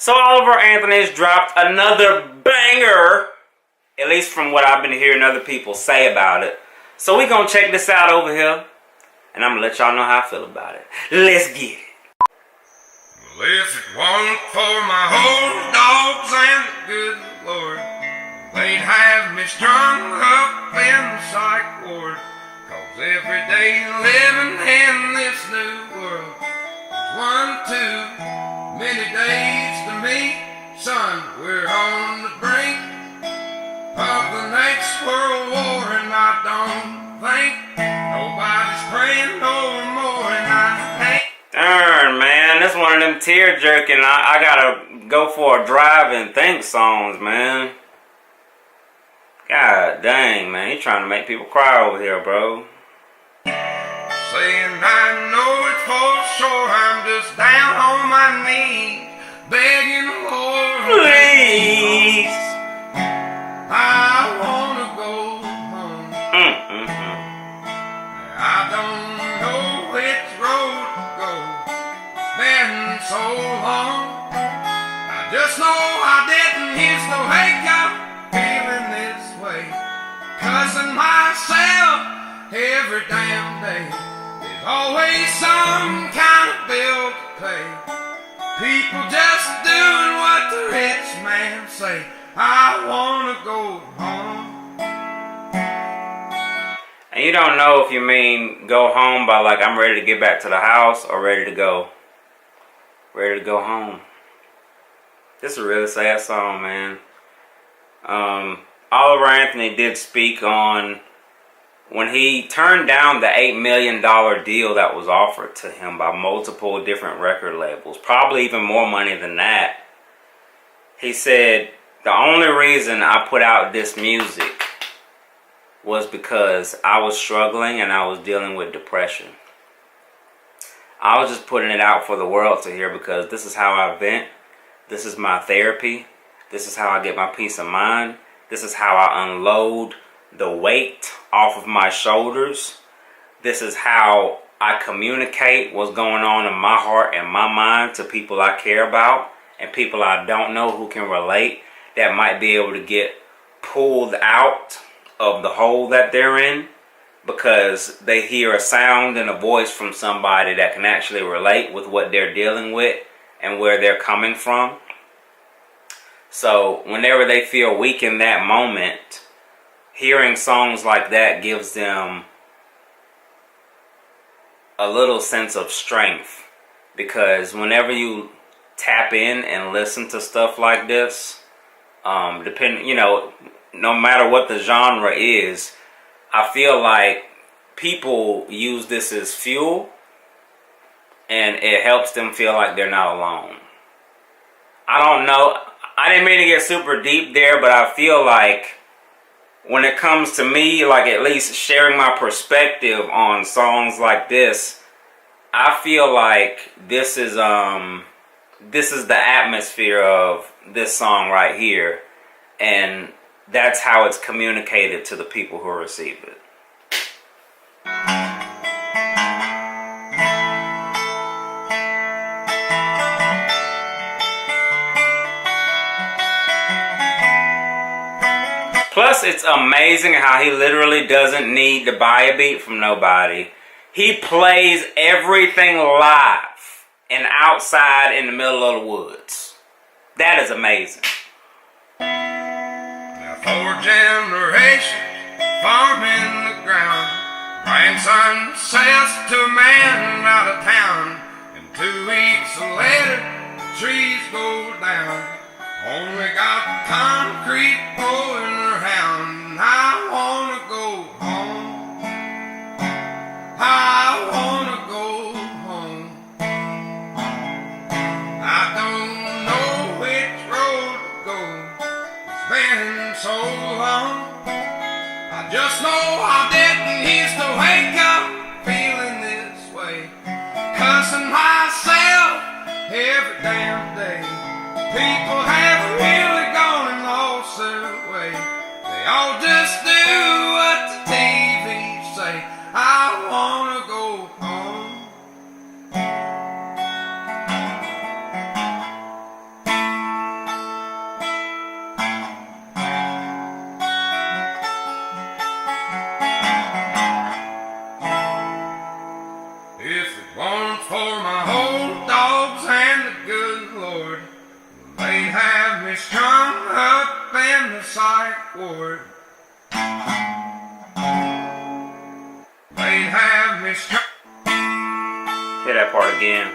So Oliver Anthony's dropped another banger, at least from what I've been hearing other people say about it. So we gonna check this out over here, and I'm gonna let y'all know how I feel about it. Let's get it. Well, if it weren't for my old dogs and the good Lord, they'd have me strung up in the psych ward. 'Cause every day living in this new world is one too many days to me. Son, we're on the brink of the next world war, and I don't think nobody's praying no more, and I hate. Darn, man, this one of them tear jerking. I gotta go for a drive and think songs, man. God dang, man, he trying to make people cry over here, bro. Saying I know it for sure, I'm just down on my knees, begging the Lord, Please. I wanna go home. I don't know which road to go. It's been so long. I just know I didn't used to wake up feeling this way, cussing myself every damn day. There's always some kind of bill to pay. People just doing what the rich man say. I wanna go home. And you don't know if you mean go home by like I'm ready to get back to the house or ready to go home. This is a really sad song, man. Oliver Anthony did speak on when he turned down the $8 million deal that was offered to him by multiple different record labels, probably even more money than that. He said, the only reason I put out this music was because I was struggling and I was dealing with depression. I was just putting it out for the world to hear because this is how I vent. This is my therapy. This is how I get my peace of mind. This is how I unload the weight off of my shoulders. This is how I communicate what's going on in my heart and my mind to people I care about and people I don't know who can relate, that might be able to get pulled out of the hole that they're in because they hear a sound and a voice from somebody that can actually relate with what they're dealing with and where they're coming from. So whenever they feel weak in that moment, hearing songs like that gives them a little sense of strength, because whenever you tap in and listen to stuff like this, no matter what the genre is, I feel like people use this as fuel and it helps them feel like they're not alone. I don't know, I didn't mean to get super deep there, but I feel like when it comes to me, like at least sharing my perspective on songs like this, I feel like this is the atmosphere of this song right here, and that's how it's communicated to the people who receive it. Plus, it's amazing how he literally doesn't need to buy a beat from nobody. He plays everything live and outside in the middle of the woods. That is amazing. Now 4 generations farming the ground. Grandson says to a man out of town, and 2 weeks later the trees go down. Only got concrete going around. I wanna go home. I wanna go home. I don't know which road to go. It's been so long. I just know I didn't used to wake up feeling this way, cussing myself every damn day. People haven't really gone and lost their way. They all just do what the TV say. I wanna go home. They'd have me strung up in the psych ward. They'd have me strung. Hear that part again.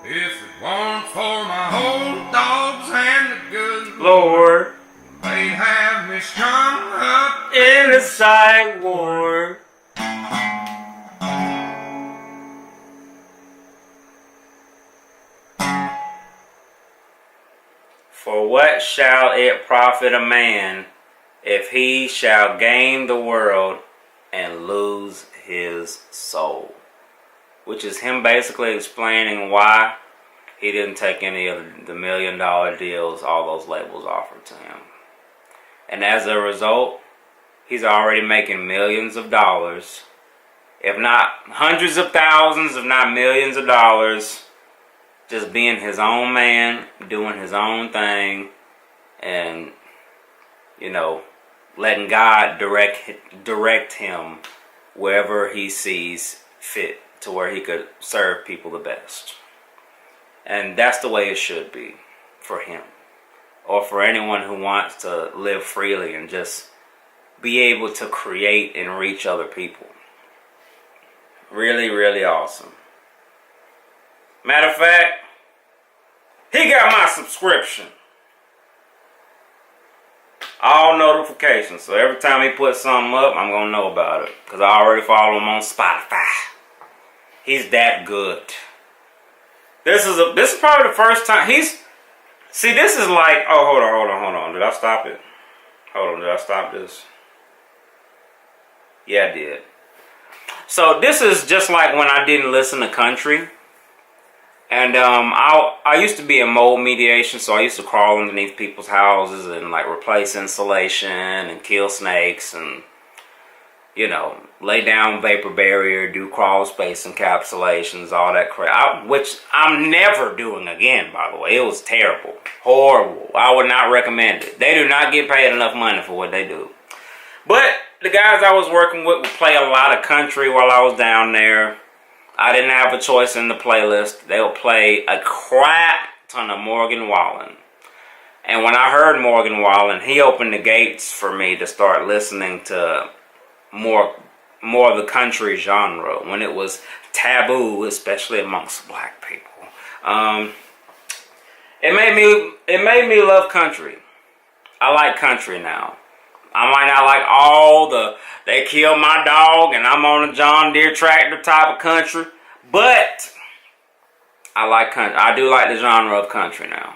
If it weren't for my old dogs and the good Lord, they'd have me strung up in the psych ward. For what shall it profit a man if he shall gain the world and lose his soul? Which is him basically explaining why he didn't take any of the $1 million deals all those labels offered to him. And as a result, he's already making millions of dollars, if not hundreds of thousands, if not millions of dollars, just being his own man, doing his own thing, and, you know, letting God direct him wherever he sees fit to where he could serve people the best. And that's the way it should be for him, or for anyone who wants to live freely and just be able to create and reach other people. Really, really awesome. Matter of fact, he got my subscription. All notifications. So every time he puts something up, I'm going to know about it. Because I already follow him on Spotify. He's that good. This is probably the first time see, this is like, oh, hold on. Did I stop it? Hold on, did I stop this? Yeah, I did. So this is just like when I didn't listen to country. And I used to be in mold mediation, so I used to crawl underneath people's houses and like replace insulation and kill snakes and, you know, lay down vapor barrier, do crawl space encapsulations, all that crap. Which I'm never doing again, by the way. It was terrible, horrible. I would not recommend it. They do not get paid enough money for what they do. But the guys I was working with would play a lot of country while I was down there. I didn't have a choice in the playlist. They would play a crap ton of Morgan Wallen. And when I heard Morgan Wallen, he opened the gates for me to start listening to more of the country genre when it was taboo, especially amongst black people. It made me love country. I like country now. I might not like all the they killed my dog and I'm on a John Deere tractor type of country, but I like country. I do like the genre of country now.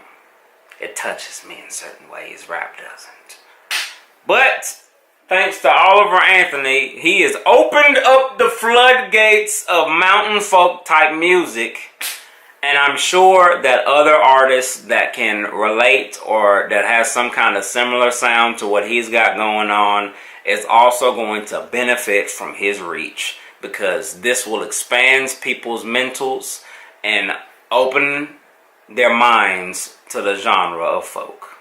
It touches me in certain ways, rap doesn't. But thanks to Oliver Anthony, he has opened up the floodgates of mountain folk type music. And I'm sure that other artists that can relate or that has some kind of similar sound to what he's got going on is also going to benefit from his reach, because this will expand people's mentals and open their minds to the genre of folk.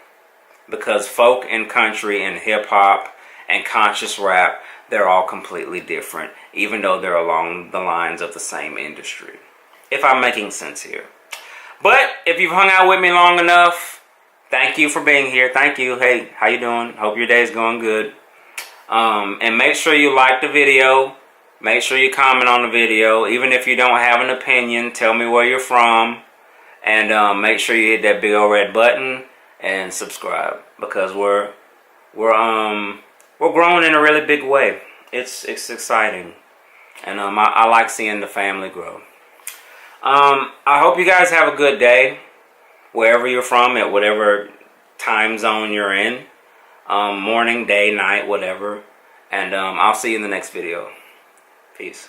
Because folk and country and hip hop and conscious rap, they're all completely different, even though they're along the lines of the same industry. If I'm making sense here. But if you've hung out with me long enough, thank you for being here. Thank you. Hey, how you doing? Hope your day's going good. And make sure you like the video. Make sure you comment on the video. Even if you don't have an opinion, tell me where you're from. And make sure you hit that big old red button and subscribe, because we're growing in a really big way. It's exciting. And I like seeing the family grow. I hope you guys have a good day wherever you're from, at whatever time zone you're in, morning, day, night, whatever, and I'll see you in the next video. Peace.